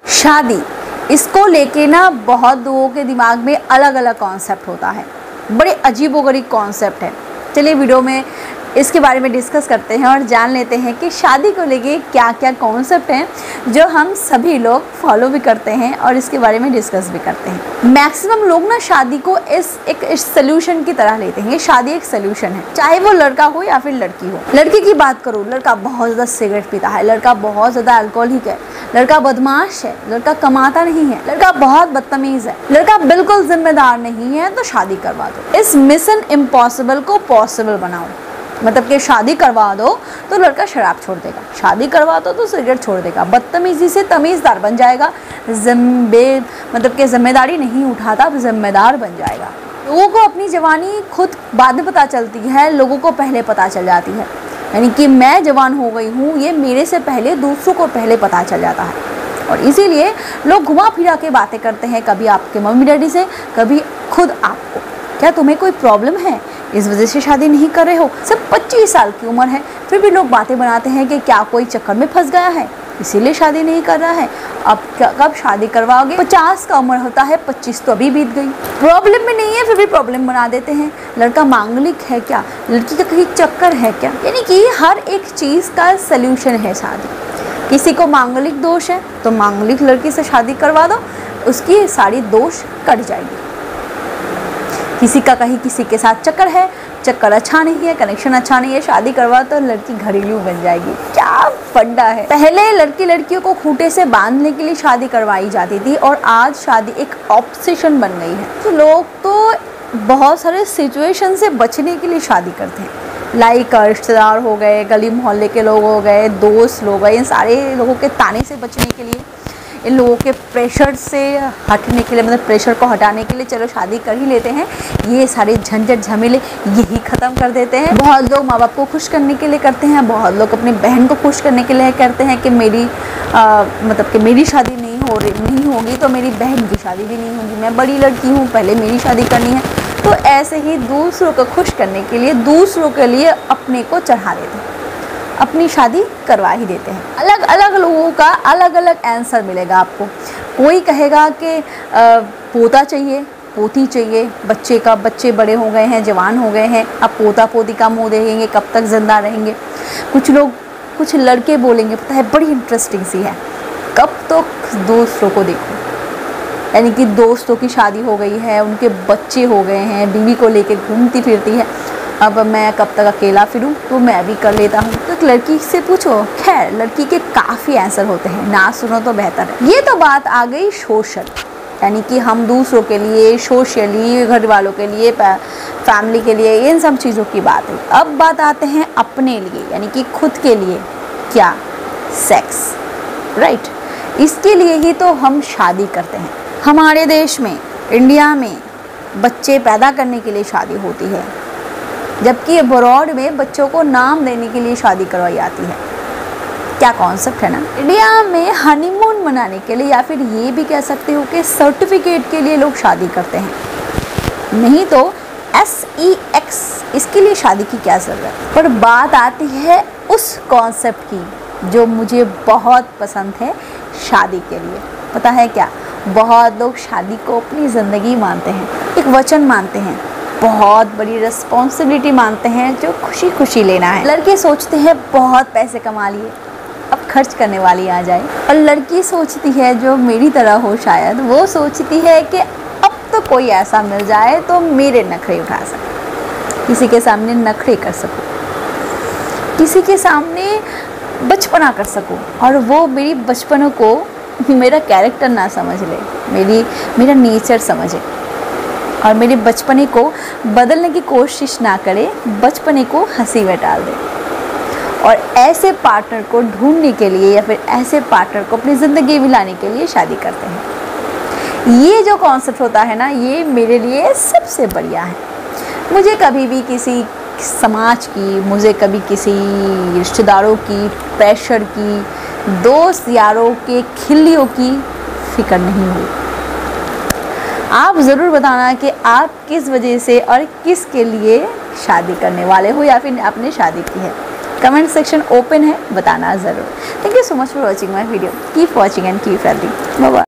शादी, इसको लेके ना बहुत लोगों के दिमाग में अलग अलग कॉन्सेप्ट होता है, बड़े अजीबोगरीब कॉन्सेप्ट है। चलिए वीडियो में इसके बारे में डिस्कस करते हैं और जान लेते हैं कि शादी को लेके क्या क्या कॉन्सेप्ट हैं जो हम सभी लोग फॉलो भी करते हैं और इसके बारे में डिस्कस भी करते हैं। मैक्सिमम लोग ना शादी को एक सोल्यूशन की तरह लेते हैं। शादी एक सोल्यूशन है, चाहे वो लड़का हो या फिर लड़की हो। लड़की की बात करूँ, लड़का बहुत ज़्यादा सिगरेट पीता है, लड़का बहुत ज़्यादा अल्कोहलिक है, लड़का बदमाश है, लड़का कमाता नहीं है, लड़का बहुत बदतमीज़ है, लड़का बिल्कुल जिम्मेदार नहीं है, तो शादी करवा दो। इस मिशन इम्पॉसिबल को पॉसिबल बनाओ। मतलब कि शादी करवा दो तो लड़का शराब छोड़ देगा, शादी करवा दो तो सिगरेट छोड़ देगा, बदतमीज़ी से तमीज़दार बन जाएगा, मतलब कि जिम्मेदारी नहीं उठाता, जिम्मेदार बन जाएगा। लोगों को अपनी जवानी खुद बाद में पता चलती है, लोगों को पहले पता चल जाती है। यानी कि मैं जवान हो गई हूँ, ये मेरे से पहले दूसरों को पहले पता चल जाता है। और इसीलिए लोग घुमा फिरा के बातें करते हैं, कभी आपके मम्मी डैडी से, कभी खुद आपको। क्या तुम्हें कोई प्रॉब्लम है, इस वजह से शादी नहीं कर रहे हो? सिर्फ 25 साल की उम्र है, फिर भी लोग बातें बनाते हैं कि क्या कोई चक्कर में फंस गया है इसीलिए शादी नहीं कर रहा है। अब कब शादी करवाओगे? 50 का उम्र होता है, 25 तो अभी बीत गई। प्रॉब्लम में नहीं है फिर भी प्रॉब्लम बना देते हैं। लड़का मांगलिक है क्या, लड़की का कहीं चक्कर है क्या? यानी कि हर एक चीज़ का सल्यूशन है शादी। किसी को मांगलिक दोष है तो मांगलिक लड़की से शादी करवा दो, उसकी सारी दोष कट जाएगी। किसी का कहीं किसी के साथ चक्कर है, चक्कर अच्छा नहीं है, कनेक्शन अच्छा नहीं है, शादी करवा तो लड़की घरेलू बन जाएगी। क्या फंडा है। पहले लड़कियों को खूंटे से बांधने के लिए शादी करवाई जाती थी और आज शादी एक ऑब्सेशन बन गई है। तो लोग तो बहुत सारे सिचुएशन से बचने के लिए शादी करते हैं। लाइक रिश्तेदार हो गए, गली मोहल्ले के लोग हो गए, दोस्त लोग गए, इन सारे लोगों के ताने से बचने के लिए, इन लोगों के प्रेशर से हटने के लिए, मतलब प्रेशर को हटाने के लिए चलो शादी कर ही लेते हैं। ये सारे झंझट झमेले यही ख़त्म कर देते हैं। बहुत लोग माँ बाप को खुश करने के लिए करते हैं, बहुत लोग अपनी बहन को खुश करने के लिए करते हैं कि मतलब कि मेरी शादी नहीं होगी तो मेरी बहन की शादी भी नहीं होगी, मैं बड़ी लड़की हूँ, पहले मेरी शादी करनी है। तो ऐसे ही दूसरों को खुश करने के लिए, दूसरों के लिए अपने को चढ़ा देते हैं, अपनी शादी करवा ही देते हैं। अलग अलग लोगों का अलग अलग आंसर मिलेगा आपको। कोई कहेगा कि पोता चाहिए, पोती चाहिए, बच्चे बड़े हो गए हैं, जवान हो गए हैं, अब पोता पोती का मुँह देखेंगे, कब तक जिंदा रहेंगे। कुछ लड़के बोलेंगे, पता है बड़ी इंटरेस्टिंग सी है, कब तो दोस्तों को देखो, यानी कि दोस्तों की शादी हो गई है, उनके बच्चे हो गए हैं, बीवी को लेके घूमती फिरती है, अब मैं कब तक अकेला फिरूं, तो मैं भी कर लेता हूं। तो एक लड़की से पूछो, खैर लड़की के काफ़ी आंसर होते हैं, ना सुनो तो बेहतर है। ये तो बात आ गई सोशल, यानी कि हम दूसरों के लिए, सोशली, घर वालों के लिए, फैमिली के लिए, इन सब चीज़ों की बात है। अब बात आते हैं अपने लिए, यानी कि खुद के लिए। क्या? Sex, right. इसके लिए ही तो हम शादी करते हैं। हमारे देश में, इंडिया में, बच्चे पैदा करने के लिए शादी होती है, जबकि अब्रॉड में बच्चों को नाम देने के लिए शादी करवाई जाती है। क्या कॉन्सेप्ट है ना। इंडिया में हनीमून मनाने के लिए, या फिर ये भी कह सकते हो कि सर्टिफिकेट के लिए लोग शादी करते हैं, नहीं तो SEX, इसके लिए शादी की क्या ज़रूरत। पर बात आती है उस कॉन्सेप्ट की जो मुझे बहुत पसंद है शादी के लिए। पता है क्या? बहुत लोग शादी को अपनी ज़िंदगी मानते हैं, एक वचन मानते हैं, बहुत बड़ी रिस्पॉन्सिबिलिटी मानते हैं जो खुशी खुशी लेना है। लड़के सोचते हैं बहुत पैसे कमा लिए, अब खर्च करने वाली आ जाए, और लड़की सोचती है, जो मेरी तरह हो शायद, वो सोचती है कि अब तो कोई ऐसा मिल जाए तो मेरे नखरे उठा सके, किसी के सामने नखरे कर सकूं, किसी के सामने बचपना कर सकूं, और वो मेरी बचपन को, मेरा कैरेक्टर ना समझ ले, मेरा नेचर समझे, और मेरे बचपने को बदलने की कोशिश ना करे, बचपने को हंसी में डाल दे। और ऐसे पार्टनर को ढूंढने के लिए, या फिर ऐसे पार्टनर को अपनी ज़िंदगी में लाने के लिए शादी करते हैं। ये जो कॉन्सेप्ट होता है ना, ये मेरे लिए सबसे बढ़िया है। मुझे कभी भी किसी समाज की, मुझे कभी किसी रिश्तेदारों की प्रेशर की, दोस्त यारों के खिल्लियों की फिक्र नहीं हुई। आप ज़रूर बताना कि आप किस वजह से और किसके लिए शादी करने वाले हो, या फिर आपने शादी की है। कमेंट सेक्शन ओपन है, बताना ज़रूर। Thank you so much for watching my video. Keep watching and keep healthy. Bye bye.